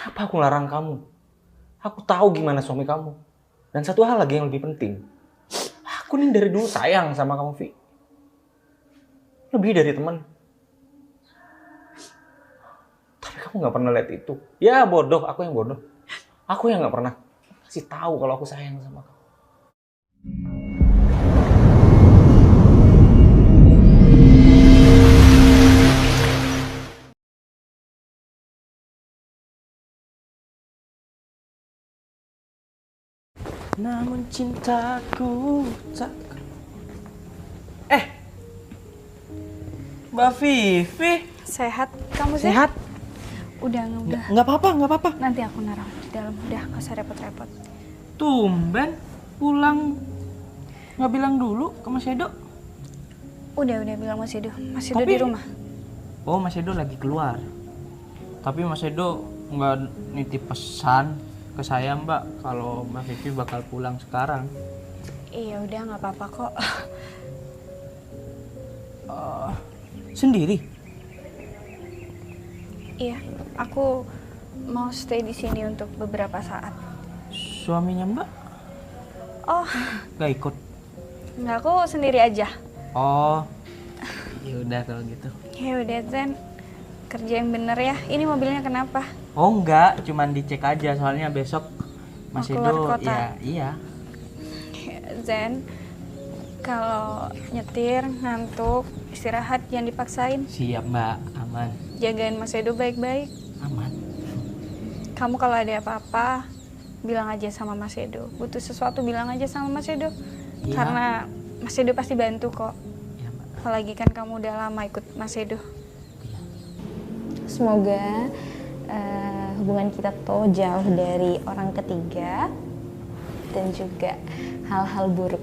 Apa aku larang kamu? Aku tahu gimana suami kamu. Dan satu hal lagi yang lebih penting. Aku nih dari dulu sayang sama kamu, Vi. Lebih dari teman. Tapi kamu gak pernah lihat itu. Ya bodoh, aku yang bodoh. Aku yang gak pernah kasih tahu kalau aku sayang sama kamu. Namun cintaku tak... Mbak Vivi. Sehat, kamu Sehat? Udah. Nggak apa-apa. Nanti aku naruh di dalam, udah gak usah repot-repot. Tumben pulang nggak bilang dulu ke Mas Edo. Udah bilang Mas Edo di rumah. Oh, Mas Edo lagi keluar. Tapi Mas Edo nggak nitip pesan ke saya, Mbak, kalau Mbak Vivi bakal pulang sekarang. Iya udah nggak apa-apa kok. Sendiri? Iya, aku mau stay di sini untuk beberapa saat. Suaminya Mbak Oh, nggak ikut? nggak, aku sendiri aja. Oh, ya udah kalau gitu. Ya udah Zen, kerja yang bener ya. Ini mobilnya kenapa? Oh enggak, cuman dicek aja soalnya besok Mas Mau keluar Edo kota? ya iya. Zen, kalau nyetir ngantuk istirahat jangan dipaksain. Siap Mbak, aman. Jagain Mas Edo baik-baik. Aman. Kamu kalau ada apa-apa bilang aja sama Mas Edo. Butuh sesuatu bilang aja sama Mas Edo. Iya. Karena Mas Edo pasti bantu kok. Iya Mbak. Apalagi kan kamu udah lama ikut Mas Edo. Iya. Semoga hubungan kita tuh jauh dari orang ketiga dan juga hal-hal buruk.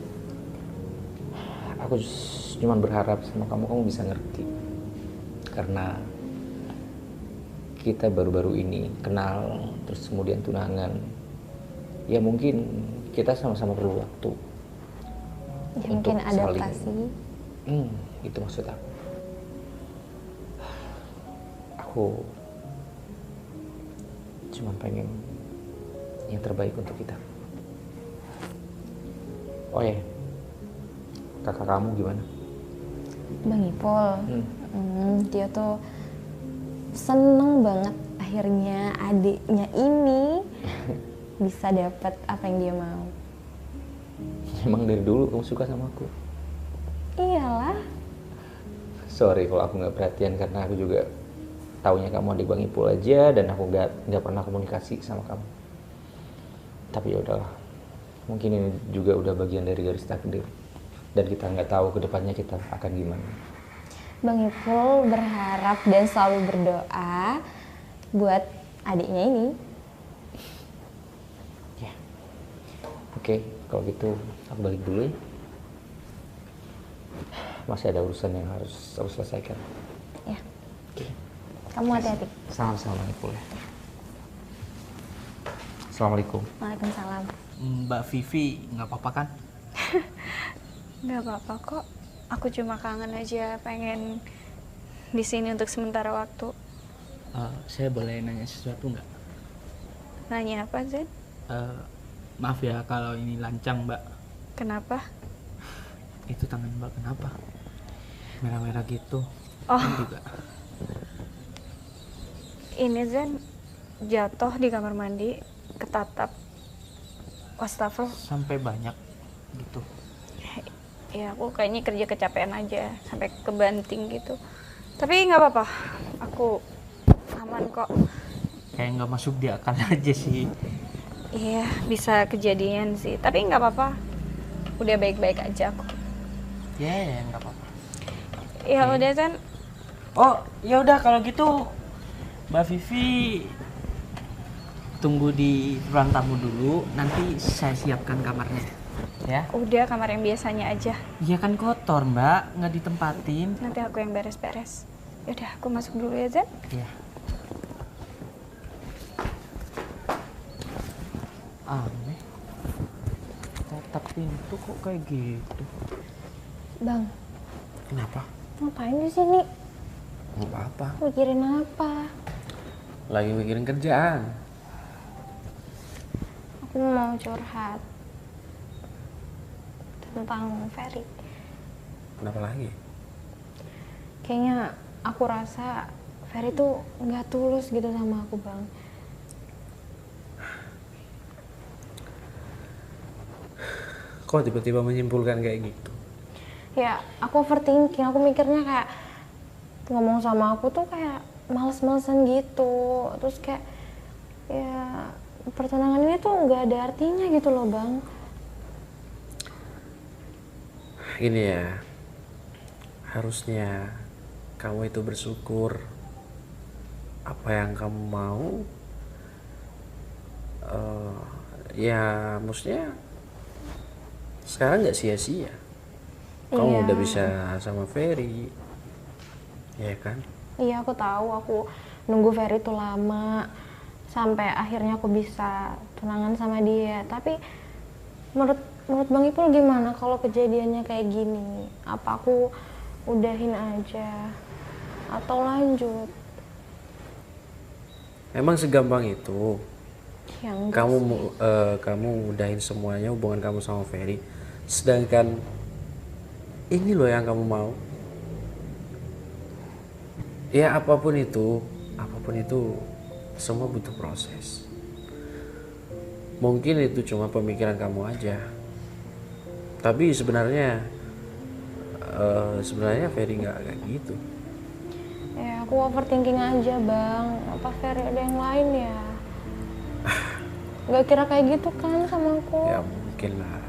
Aku cuma berharap sama kamu bisa ngerti. Karena kita baru-baru ini kenal, terus kemudian tunangan. Ya mungkin kita sama-sama perlu waktu. Ya, untuk mungkin adaptasi. saling, itu maksud aku. Aku cuma pengen yang terbaik untuk kita. Oh ya, kakak kamu gimana? Bang Ipul, dia tuh seneng banget akhirnya adiknya ini bisa dapat apa yang dia mau. Emang dari dulu kamu suka sama aku? Iyalah. Sorry kalau aku nggak perhatian karena aku juga taunya kamu adik Bang Ipul aja dan aku nggak pernah komunikasi sama kamu. Tapi ya udahlah, mungkin ini juga udah bagian dari garis takdir dan kita nggak tahu kedepannya kita akan gimana. Bang Ipul berharap dan selalu berdoa buat adiknya ini. Ya, oke, kalau gitu aku balik dulu ya. Masih ada urusan yang harus aku selesaikan. Ya, Oke. kamu hati-hati. Sama-sama Bang Ipul ya. Assalamualaikum. Waalaikumsalam. Mbak Vivi nggak apa-apa kan? Nggak apa-apa kok. Aku cuma kangen aja, pengen di sini untuk sementara waktu. Saya boleh nanya sesuatu nggak? Nanya apa Zen? Maaf ya kalau ini lancang Mbak. Kenapa? Itu tangan Mbak kenapa? Merah-merah gitu. Oh. Ini juga. Ini Zen jatuh di kamar mandi, ketatap wastafel. Sampai banyak gitu. Ya aku kayaknya kerja kecapean aja sampai kebanting gitu. Tapi nggak apa-apa, aku aman kok. Kayak nggak masuk di akal aja sih. Iya bisa kejadian sih, tapi nggak apa-apa. Udah baik-baik aja aku. Ya nggak apa-apa. Ya udah Zen. Oh ya udah kalau gitu Mbak Vivi tunggu di ruang tamu dulu. Nanti saya siapkan kamarnya. Ya. Udah kamar yang biasanya aja. Iya kan kotor Mbak, nggak ditempatin. Nanti aku yang beres-beres. Yaudah aku masuk dulu ya Zen. Iya. Aneh. Tetap pintu kok kayak gitu. Bang, Kenapa? ngapain di sini? Nggak apa-apa. Mikirin apa? Lagi mikirin kerjaan. mau curhat tentang Ferry. Kenapa lagi? Kayaknya aku rasa Ferry tuh nggak tulus gitu sama aku, Bang. Kok tiba-tiba menyimpulkan kayak gitu? Ya, aku overthinking. Aku mikirnya kayak ngomong sama aku tuh kayak males-malesan gitu. Terus kayak ya pertunangan ini tuh nggak ada artinya gitu loh, Bang. Ini ya, harusnya kamu itu bersyukur apa yang kamu mau. Ya maksudnya sekarang nggak sia-sia. Kamu Iya. udah bisa sama Ferry, ya kan? Iya, aku tahu. Aku nunggu Ferry tuh lama sampai akhirnya aku bisa tunangan sama dia. Tapi menurut Bang Ipul gimana kalau kejadiannya kayak gini? Apa aku udahin aja atau lanjut? Emang segampang itu? Ya enggak Kamu sih. kamu udahin semuanya hubungan kamu sama Ferry, sedangkan ini loh yang kamu mau. Ya apapun itu semua butuh proses. Mungkin itu cuma pemikiran kamu aja, tapi sebenarnya Ferry nggak kayak gitu. Ya aku overthinking aja, Bang. Apa Ferry ada yang lain ya? Gak kira kayak gitu kan sama aku. Ya mungkin lah.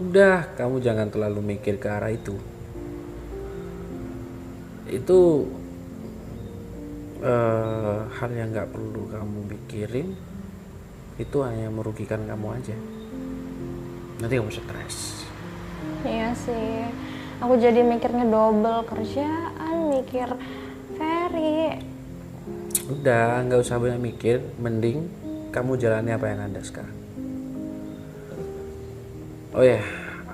Udah, kamu jangan terlalu mikir ke arah itu. Itu hal yang nggak perlu kamu pikirin. Itu hanya merugikan kamu aja. Nanti kamu stres. Iya sih. Aku jadi mikirnya double kerjaan, mikir Ferry. Udah, nggak usah banyak mikir. Mending kamu jalani apa yang ada sekarang. Oh ya,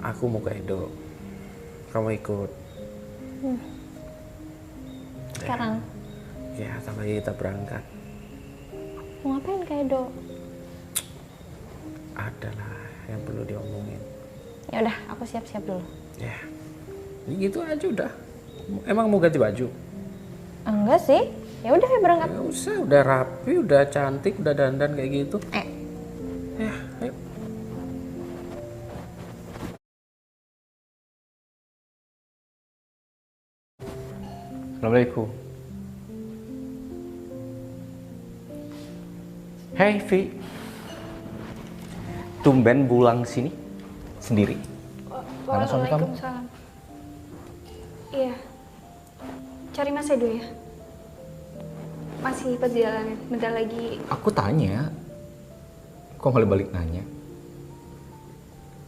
aku mau ke Edo. Kamu ikut. Sekarang Ya, ntar lagi kita berangkat. mau ngapain ke Edo? Adalah yang perlu diomongin. Ya udah, aku siap-siap dulu. Ya, ini gitu aja udah. Emang mau ganti baju? Enggak sih. Ya udah ya berangkat. Ya usah, udah rapi, udah cantik, udah dandan kayak gitu. Ya, ayo. Assalamualaikum. Hey Vi, tumben pulang sini sendiri. Mana suami kamu? Waalaikumsalam. Iya. Cari Mas Edo ya? Masih perjalanan, bentar lagi. Aku tanya, kok malah balik nanya?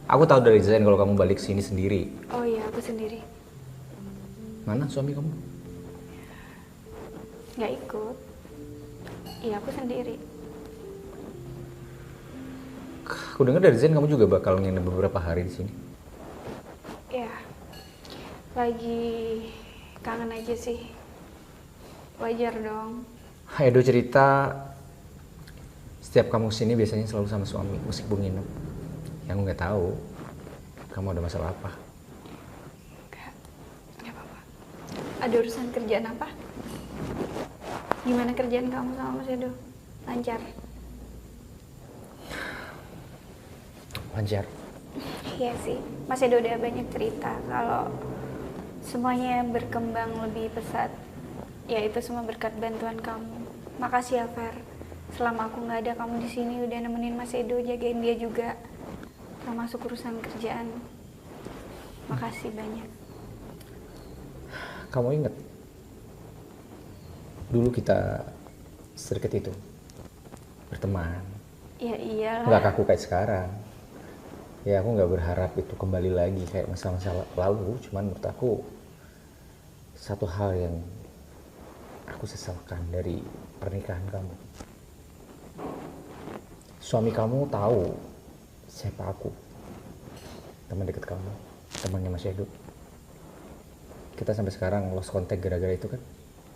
Aku tahu dari desain kalau kamu balik sini sendiri. Oh iya, aku sendiri. Mana suami kamu? Nggak ikut. Iya, aku sendiri. Aku dengar dari desain kamu juga bakal nginep beberapa hari di sini. Iya. Lagi kangen aja sih. Wajar dong. Edo cerita setiap kamu sini biasanya selalu sama suami meskipun nginep. Yang aku nggak tahu kamu ada masalah apa. Nggak apa-apa. Ada urusan kerjaan apa? Gimana kerjaan kamu sama Mas Edo? Lancar? Lancar. Iya sih. Mas Edo udah banyak cerita kalau semuanya berkembang lebih pesat. Ya itu semua berkat bantuan kamu. Makasih ya Fer. Selama aku nggak ada, kamu di sini udah nemenin Mas Edo, jagain dia juga. Termasuk urusan kerjaan. Makasih banyak. Kamu ingat dulu kita sedekat itu berteman. Ya iyalah. Nggak kaku kayak sekarang. Ya aku nggak berharap itu kembali lagi kayak masa-masa lalu. Cuman menurut aku satu hal yang aku sesalkan dari pernikahan kamu. Suami kamu tahu siapa aku, teman dekat kamu, temannya Mas Edo. Kita sampai sekarang lost contact gara-gara itu kan,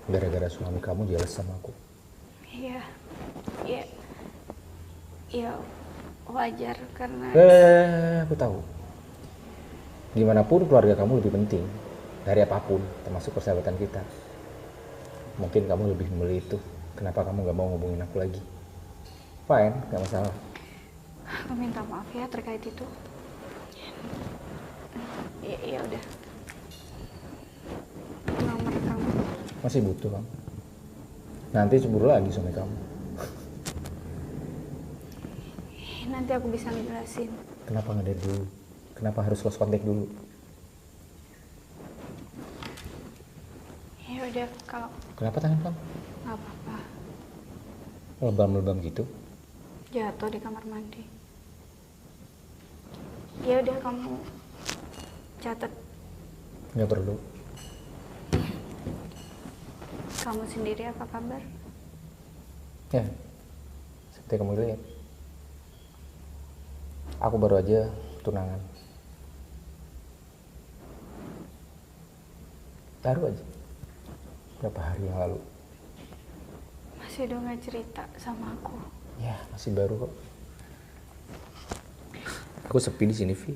gara-gara suami kamu jealous sama aku. Iya, iya. Ya wajar karena Aku tahu. Gimana pun keluarga kamu lebih penting dari apapun, termasuk persahabatan kita. Mungkin kamu lebih memilih itu. Kenapa kamu gak mau ngubungin aku lagi? Fine, gak masalah. aku minta maaf ya terkait itu. Ya udah. Nomor kamu. Masih butuh kamu. Nanti cemburu lagi suami kamu. Nanti aku bisa ngejelasin. Kenapa nggak dari dulu? Kenapa harus lost contact dulu? Ya udah kalau Kenapa tangan kamu nggak apa-apa. lebam-lebam gitu? Jatuh di kamar mandi. Ya udah kamu catat. Nggak perlu. Kamu sendiri apa kabar? Ya, seperti kamu lihat. Aku baru aja tunangan. Baru aja. Berapa hari yang lalu. Masih udah nggak cerita sama aku. Ya, masih baru kok. Aku sepi di sini, Vi.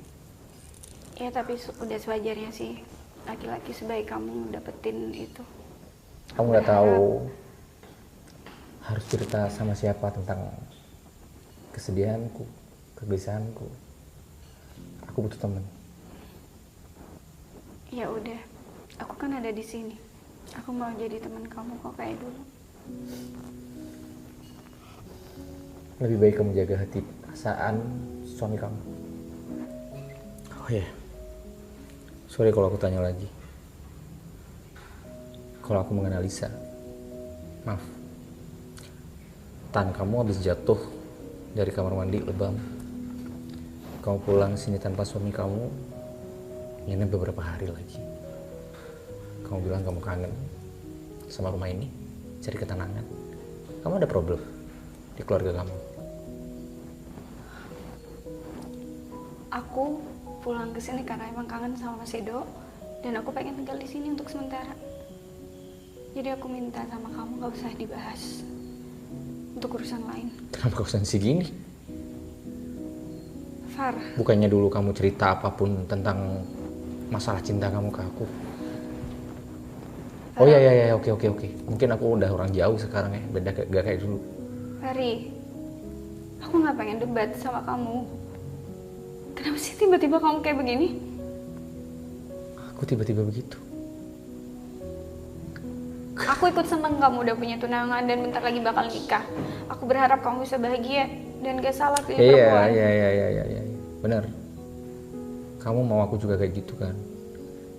Ya tapi udah sewajarnya sih laki-laki sebaik kamu dapetin itu. Kamu nggak tahu harus cerita sama siapa tentang kesedihanku, kegelisahanku. Aku butuh teman. Ya udah, aku kan ada di sini. Aku mau jadi teman kamu kok kayak dulu. Lebih baik kamu jaga hati perasaan suami kamu. Oh ya, sorry kalau aku tanya lagi. Kalau aku menganalisa, maaf. Tan kamu habis jatuh dari kamar mandi lebam. Kamu pulang sini tanpa suami kamu, ini beberapa hari lagi. Kamu bilang kamu kangen sama rumah ini, cari ketenangan. Kamu ada problem di keluarga kamu. Aku pulang ke sini karena emang kangen sama Mas Edo dan aku pengen tinggal di sini untuk sementara. Jadi aku minta sama kamu gak usah dibahas untuk urusan lain. Kenapa kau sensi gini? Far, Bukannya dulu kamu cerita apapun tentang masalah cinta kamu ke aku. Oh ya, oke. Mungkin aku udah orang jauh sekarang ya, beda gak kayak dulu. Fari, aku gak pengen debat sama kamu. Kenapa sih tiba-tiba kamu kayak begini? Aku tiba-tiba begitu. Aku ikut seneng kamu udah punya tunangan dan bentar lagi bakal nikah. Aku berharap kamu bisa bahagia dan gak salah pilih perempuan. Iya. Bener. Kamu mau aku juga kayak gitu kan?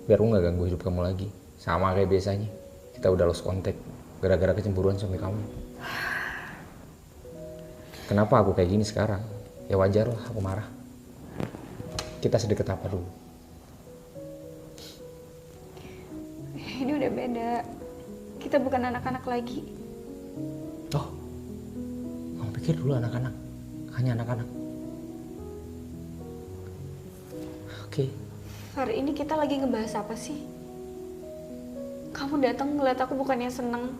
Biar aku gak ganggu hidup kamu lagi. Sama kayak biasanya. Kita udah lost contact gara-gara kecemburuan suami kamu. Kenapa aku kayak gini sekarang? Ya wajar lah aku marah. Kita sedekat apa dulu? Ini udah beda. Kita bukan anak-anak lagi. Oh, kamu pikir dulu anak-anak? Hanya anak-anak? Oke. Far, ini kita lagi ngebahas apa sih? Kamu datang ngeliat aku bukannya seneng.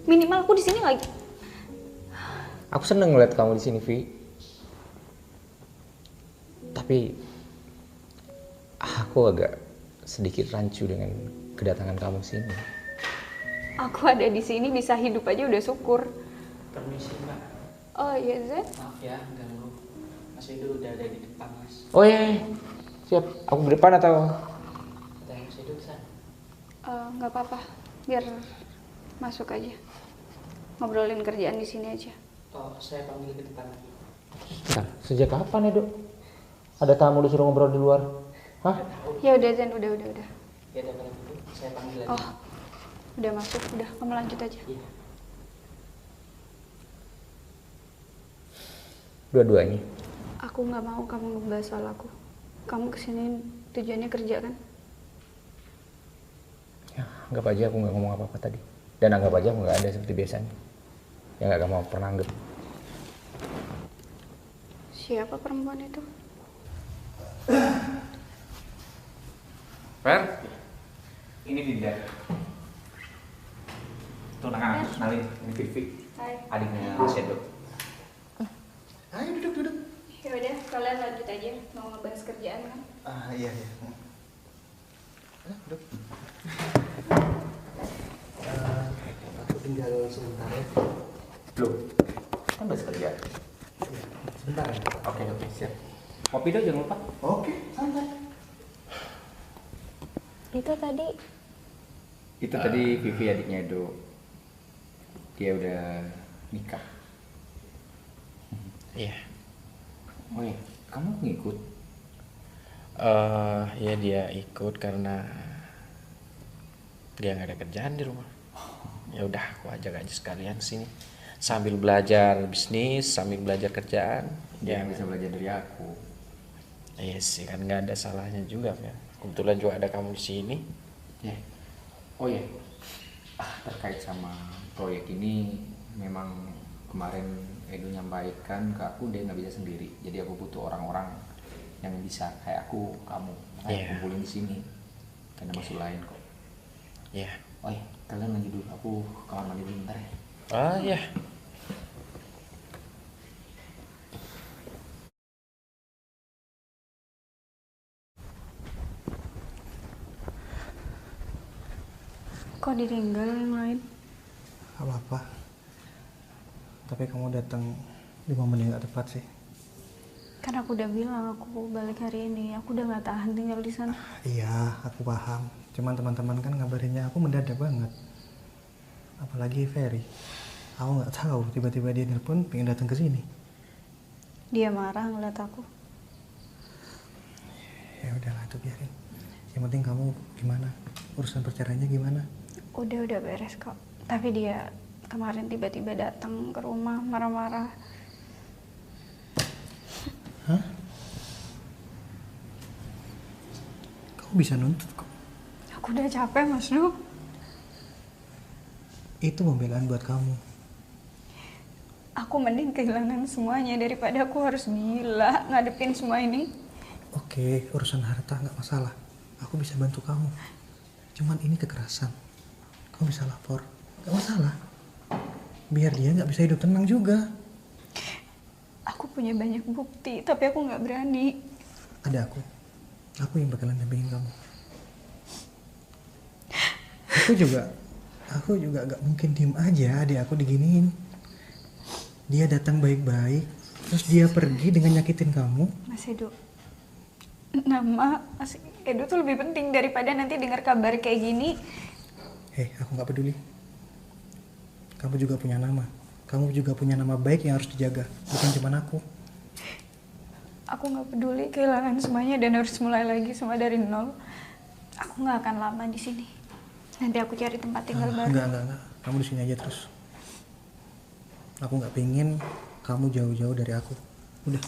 Minimal aku di sini lagi. Aku seneng ngeliat kamu di sini, Vi. Tapi aku agak sedikit rancu dengan kedatangan kamu sini. Aku ada di sini bisa hidup aja udah syukur. Permisi mbak. Oh iya Zed. Maaf ya ganggu. Mas Edo udah ada di depan mas. Oh iya. Siap. Aku di depan atau? Katanya Mas Edo kesana. Nggak apa-apa. Biar masuk aja. Ngobrolin kerjaan di sini aja. Oh saya panggil ke depan. Bentar, sejak kapan ya, Dok? Ada tamu disuruh ngobrol di luar? Hah? Ya udah Zen, udah. Ya udah kalau gitu saya panggil lagi. Oh, udah masuk, udah kamu lanjut aja. Iya. Dua-duanya. Aku nggak mau kamu ngebahas soal aku. Kamu kesini tujuannya kerja kan? Ya, anggap aja aku nggak ngomong apa-apa tadi. Dan anggap aja aku nggak ada seperti biasanya. Ya nggak kamu pernah anggap. Siapa perempuan itu? Fer, ini Dinda. Tunangan, kenalin, ini Vivi, Hai. adiknya Mas Edo. Ayo duduk. kalian lanjut aja. Mau ngebahas kerjaan kan? Iya. Duduk. Aku tinggal sebentar ya. Belum. Kan bahas kerja. Sebentar ya. Oke, siap. Kopi dong jangan lupa. Oke, santai. Itu tadi Itu tadi Vivi adiknya Edo. Dia udah nikah. Iya. Oh iya, kamu ngikut? Ya dia ikut karena dia nggak ada kerjaan di rumah. Ya udah, aku ajak aja sekalian sini. Sambil belajar bisnis, sambil belajar kerjaan. Dia bisa belajar dari aku. Iya sih, kan nggak ada salahnya juga ya. Kebetulan juga ada kamu di sini. Ya. Oh iya. Terkait sama proyek ini, memang kemarin Edo nyampaikan ke aku dia nggak bisa sendiri. Jadi aku butuh orang-orang yang bisa kayak aku, kamu, kayak kumpulin di sini. Karena masuk lain kok. Iya. Oh iya, kalian lanjut dulu. Aku ke kamar mandi dulu bentar ya. Oh iya. Kok ditinggal yang lain? Gak apa-apa. Tapi kamu datang di momen yang gak tepat sih. Kan aku udah bilang aku balik hari ini. Aku udah nggak tahan tinggal di sana. Iya, aku paham. Cuman teman-teman kan ngabarinnya aku mendadak banget. Apalagi Ferry. Aku nggak tahu tiba-tiba dia nelpon pengen datang ke sini. Dia marah ngeliat aku. Ya udahlah, itu biarin. Yang penting kamu gimana? Urusan perceraiannya gimana? Udah beres kok. Tapi dia kemarin tiba-tiba datang ke rumah marah-marah. Hah? Kamu bisa nuntut kok. Aku udah capek, Mas Du. Itu pembelaan buat kamu. Aku mending kehilangan semuanya daripada aku harus gila ngadepin semua ini. Oke, urusan harta nggak masalah. Aku bisa bantu kamu. Cuman ini kekerasan. Kamu bisa lapor. Nggak masalah. Biar dia nggak bisa hidup tenang juga. Aku punya banyak bukti, tapi aku nggak berani. Ada aku. Aku yang bakalan dampingin kamu. Aku juga gak mungkin diem aja adik aku diginiin. Dia datang baik-baik, terus dia pergi dengan nyakitin kamu. Mas Edo, nama Mas Edo tuh lebih penting daripada nanti dengar kabar kayak gini. Hei, aku gak peduli. Kamu juga punya nama. Kamu juga punya nama baik yang harus dijaga, bukan cuma aku. Aku nggak peduli kehilangan semuanya dan harus mulai lagi semua dari nol. Aku nggak akan lama di sini. Nanti aku cari tempat tinggal baru. Enggak. Kamu di sini aja terus. Aku nggak pengen kamu jauh-jauh dari aku. Udah.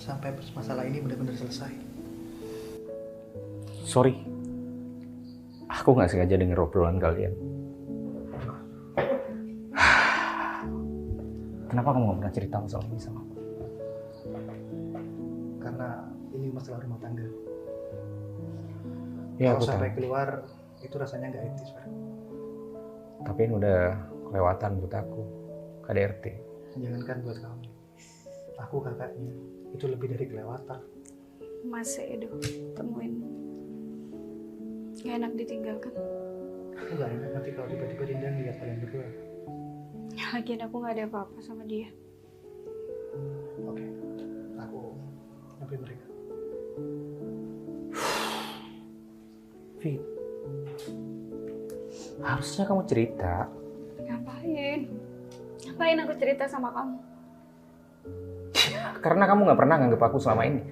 Sampai masalah ini benar-benar selesai. Sorry. Aku nggak sengaja denger obrolan kalian. Kenapa kamu nggak pernah cerita masalah ini sama aku? Karena ini masalah rumah tangga. Ya, Kalau aku sampai tahu. keluar itu rasanya nggak etis, Pak. Tapi ini udah kelewatan buat aku. KDRT. Jangankan buat kamu. Aku kakaknya. Itu lebih dari kelewatan. Mas Edo, temuin. Gak enak ditinggalkan. Aku nggak enak nanti kalau tiba-tiba Dinda ngeliat kalian berdua. Lagian aku gak ada apa-apa sama dia. Oke. Aku nyamperin mereka. Vi, harusnya kamu cerita. Ngapain? Ngapain aku cerita sama kamu? Karena kamu nggak pernah nganggap aku selama ini.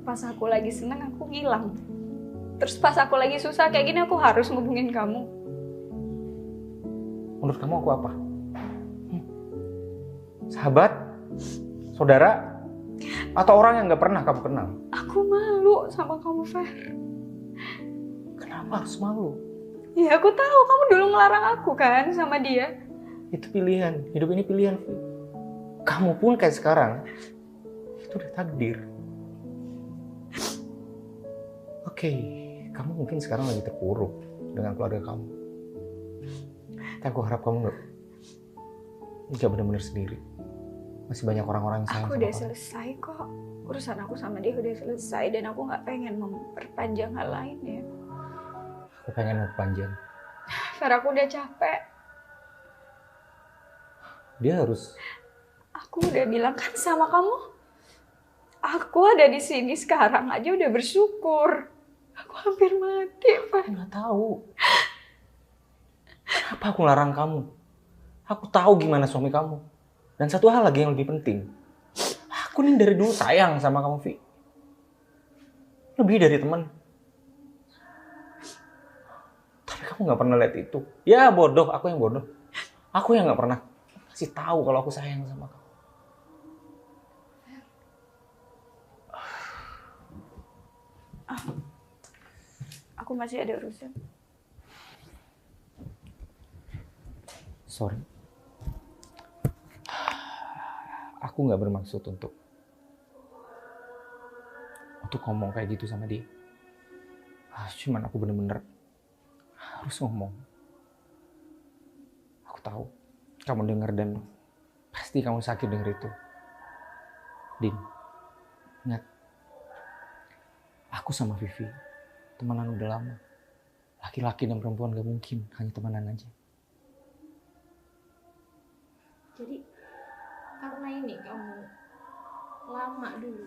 Pas aku lagi seneng aku ngilang. Terus pas aku lagi susah kayak gini aku harus ngubungin kamu. Menurut kamu aku apa? Sahabat? Saudara? Atau orang yang nggak pernah kamu kenal? Aku malu sama kamu, Fer. Kenapa harus malu? Ya aku tahu kamu dulu ngelarang aku kan sama dia. Itu pilihan. Hidup ini pilihan. Vi. Kamu pun kayak sekarang. Itu udah takdir. Oke, kamu mungkin sekarang lagi terpuruk dengan keluarga kamu. Tapi aku harap kamu nggak benar-benar sendiri. Masih banyak orang-orang yang sayang Aku sama udah kamu. selesai kok. Urusan aku sama dia udah selesai dan aku nggak pengen memperpanjang hal lain ya. Aku pengen mau panjang. Fer, aku udah capek. Dia harus. Aku udah bilang kan sama kamu. Aku ada di sini sekarang aja udah bersyukur. Aku hampir mati, Fer. Nggak tahu. Kenapa aku larang kamu? Aku tahu gimana suami kamu. Dan satu hal lagi yang lebih penting. Aku nih dari dulu sayang sama kamu, Vi. Lebih dari teman. Tapi kamu nggak pernah lihat itu. Ya bodoh, aku yang bodoh. Aku yang nggak pernah kasih tahu kalau aku sayang sama kamu. Aku masih ada urusan. Sorry. Aku nggak bermaksud untuk ngomong kayak gitu sama dia. Cuman aku bener-bener harus ngomong. Aku tahu kamu denger dan pasti kamu sakit denger itu. Din, ingat, aku sama Vivi temenan udah lama. Laki-laki dan perempuan gak mungkin hanya temenan aja. Jadi karena ini kamu lama dulu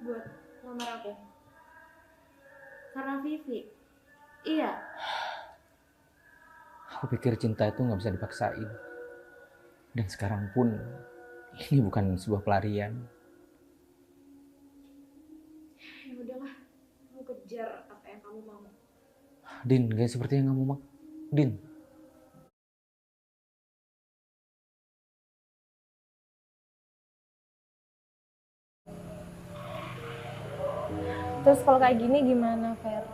buat lamar aku? Karena Vivi? Iya. Aku pikir cinta itu gak bisa dipaksain. Dan sekarang pun ini bukan sebuah pelarian. Ya udahlah, kamu kejar apa yang kamu mau. Din, gak seperti yang kamu mau. Din. Terus kalau kayak gini gimana, Fer?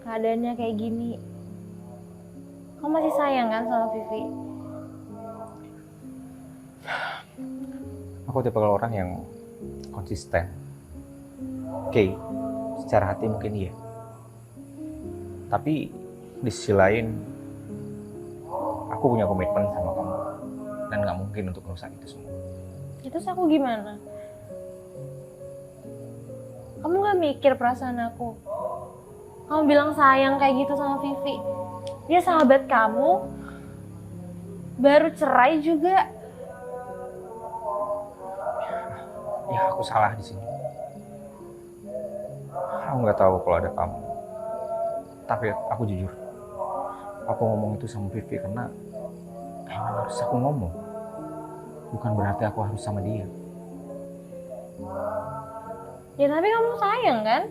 Keadaannya kayak gini. Kamu masih sayang kan sama Vivi? Aku tipe orang yang konsisten. Oke, secara hati mungkin iya. Tapi di sisi lain, aku punya komitmen sama kamu. Dan gak mungkin untuk merusak itu semua. Ya, terus aku gimana? Kamu gak mikir perasaan aku? Kamu bilang sayang kayak gitu sama Vivi. Dia sahabat kamu. Baru cerai juga. Ya aku salah di sini. Aku nggak tahu kalau ada kamu. Tapi aku jujur. Aku ngomong itu sama Vivi karena emang harus aku ngomong. Bukan berarti aku harus sama dia. Ya tapi kamu sayang kan?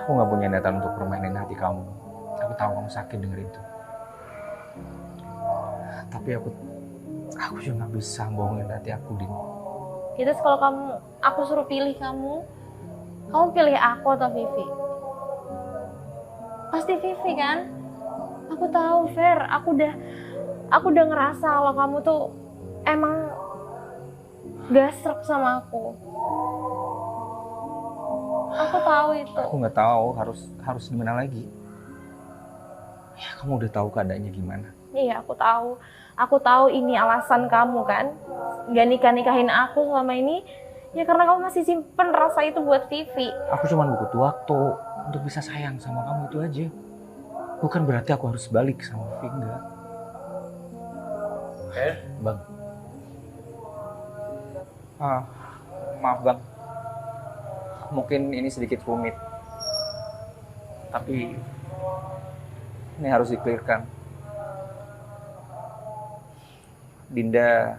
Aku nggak punya niatan untuk permainin hati kamu. Aku tahu kamu sakit denger itu. Tapi aku juga nggak bisa bohongin hati aku, Din. Ya, terus kalau aku suruh pilih kamu pilih aku atau Vivi? Pasti Vivi kan? Aku tahu, Fer. Aku udah ngerasa kalau kamu tuh emang gak srek sama aku. Aku tahu itu. Aku nggak tahu harus gimana lagi. Ya kamu udah tahu keadaannya gimana. Iya, aku tahu. Aku tahu ini alasan kamu kan gak nikahin aku selama ini. Ya karena kamu masih simpen rasa itu buat Vivi. Aku cuma butuh waktu untuk bisa sayang sama kamu itu aja. Bukan berarti aku harus balik sama Vivi, enggak. Bang. Maaf bang. Mungkin ini sedikit rumit. Tapi ini harus di-clearkan. Dinda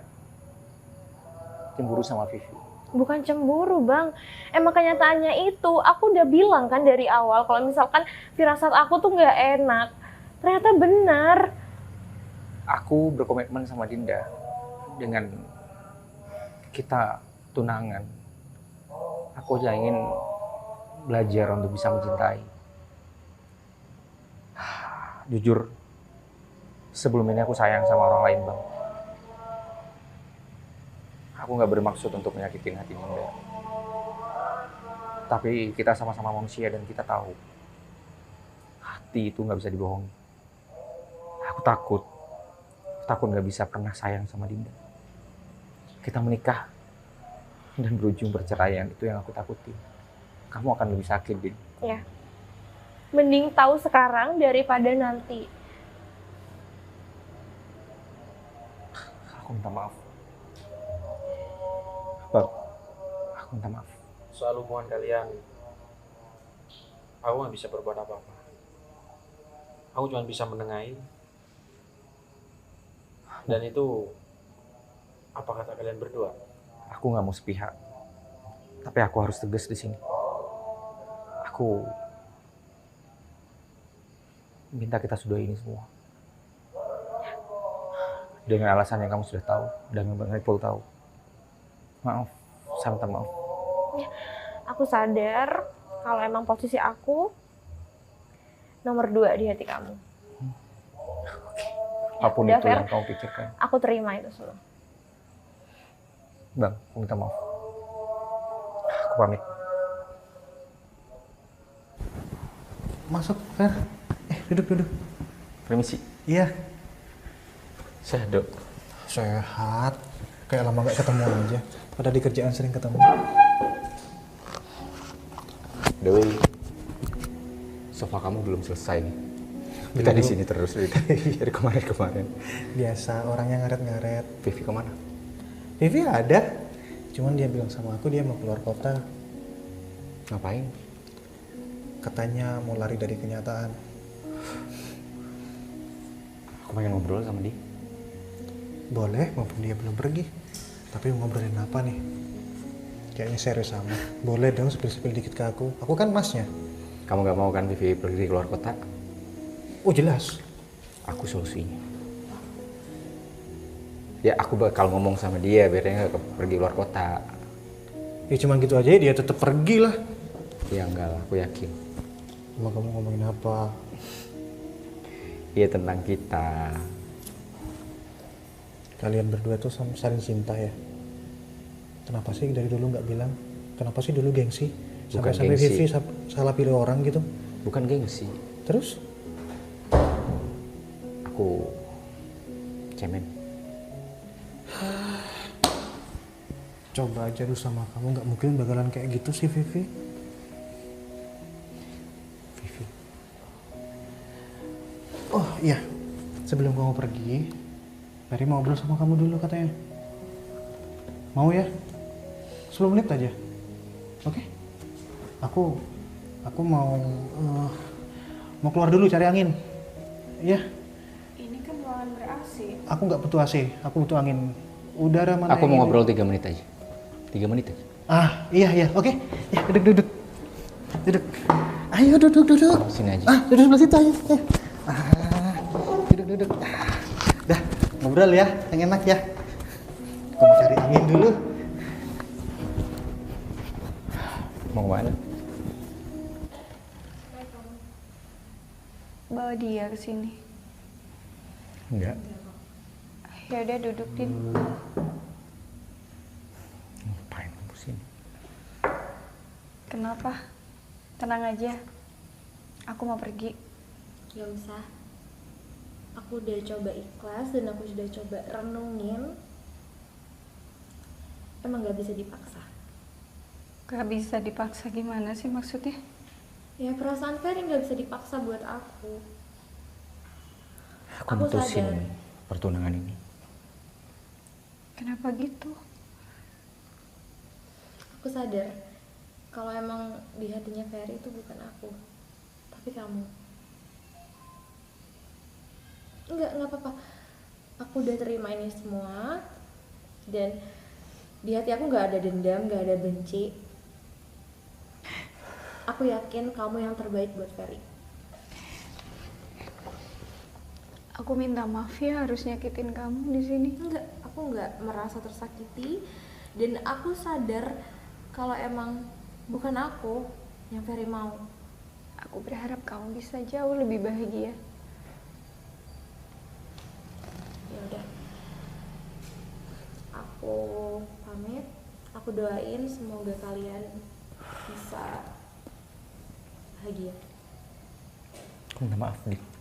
cemburu sama Vivi. Bukan cemburu, Bang. Emang kenyataannya itu, aku udah bilang kan dari awal kalau misalkan firasat aku tuh nggak enak. Ternyata benar. Aku berkomitmen sama Dinda dengan kita tunangan. Aku aja ingin belajar untuk bisa mencintai. Jujur, sebelum ini aku sayang sama orang lain, Bang. Aku nggak bermaksud untuk menyakitin hati Dinda. Tapi kita sama-sama manusia dan kita tahu hati itu nggak bisa dibohongi. Aku takut nggak bisa pernah sayang sama Dinda. Kita menikah dan berujung perceraian, itu yang aku takuti. Kamu akan lebih sakit, Din. Ya. Mending tahu sekarang daripada nanti. Aku minta maaf. Bang, aku minta maaf. Soal hubungan kalian, aku nggak bisa berbuat apa-apa. Aku cuma bisa menengahi. Dan itu apa kata kalian berdua? Aku nggak mau sepihak, tapi aku harus tegas di sini. Aku minta kita sudahi ini semua dengan alasan yang kamu sudah tahu dan yang Bang Ipul tahu. Maaf, saya minta maaf. Aku sadar kalau emang posisi aku nomor 2 di hati kamu. Apapun udah, itu Fer. yang kamu pikirkan. Aku terima itu semua. Bang, aku minta maaf. Aku pamit. Masuk, Fer. Duduk. Permisi. Iya. Sehat, Dok. Sehat. Kayak lama gak ketemu aja. Pada di kerjaan sering ketemu. Dewi, sofa kamu belum selesai nih. Kita di sini terus dari kemarin. Biasa, orangnya ngaret-ngaret. Vivi kemana? Vivi ada. Cuman dia bilang sama aku dia mau keluar kota. Ngapain? Katanya mau lari dari kenyataan. Aku pengen ngobrol sama dia. Boleh, maupun dia belum pergi. Tapi mau ngobrolin apa nih? Kayaknya serius sama. Boleh dong spill-spill dikit ke aku. Aku kan masnya. Kamu nggak mau kan Vivi pergi keluar kota? Oh jelas. Aku solusinya. Ya aku bakal ngomong sama dia biar dia nggak pergi keluar kota. Ya cuman gitu aja dia tetap pergi lah. Ya enggak lah, aku yakin. Emang kamu ngomongin apa? Iya tentang kita. Kalian berdua tuh saling cinta ya? Kenapa sih dari dulu nggak bilang? Kenapa sih dulu gengsi? Sampai gengsi. Vivi salah pilih orang gitu? Bukan gengsi. Terus? Aku cemen. Coba aja lu sama kamu nggak mungkin bakalan kayak gitu sih Vivi. Vivi. Oh iya, sebelum kamu pergi, Ferry mau ngobrol sama kamu dulu katanya. Mau ya? 10 menit aja. Oke? Aku mau keluar dulu cari angin. Iya. Ini kan ruangan ber-AC. Aku nggak butuh AC, aku butuh angin. Udara mana? Aku yang mau ini? ngobrol 3 menit aja. 3 menit aja. Ah, iya, oke. Ya, duduk. Duduk. Ayo duduk. Sini aja. Ah, duduk sebelah situ ayo. Duduk. Dah, ngobrol ya, yang enak ya. Aku mau cari angin dulu. Mau kemana? Bawa dia ke sini. Enggak. Ya udah duduk, Din. Ngapain kamu sini? Kenapa? Tenang aja. Aku mau pergi. Gak usah. Aku udah coba ikhlas dan aku sudah coba renungin. Emang gak bisa dipaksa. Gak bisa dipaksa gimana sih maksudnya? Ya perasaan Ferry gak bisa dipaksa buat aku. Aku Aku mutusin sadar. pertunangan ini. Kenapa gitu? Aku sadar kalau emang di hatinya Ferry itu bukan aku, tapi kamu. Enggak apa-apa. Aku udah terima ini semua dan di hati aku nggak ada dendam, nggak ada benci. Aku yakin kamu yang terbaik buat Ferry. Aku minta maaf ya harus nyakitin kamu di sini. Enggak, aku nggak merasa tersakiti dan aku sadar kalau emang bukan aku yang Ferry mau. Aku berharap kamu bisa jauh lebih bahagia. Ya udah, aku pamit. Aku doain semoga kalian bisa bahagia. Aku minta maaf, Dik.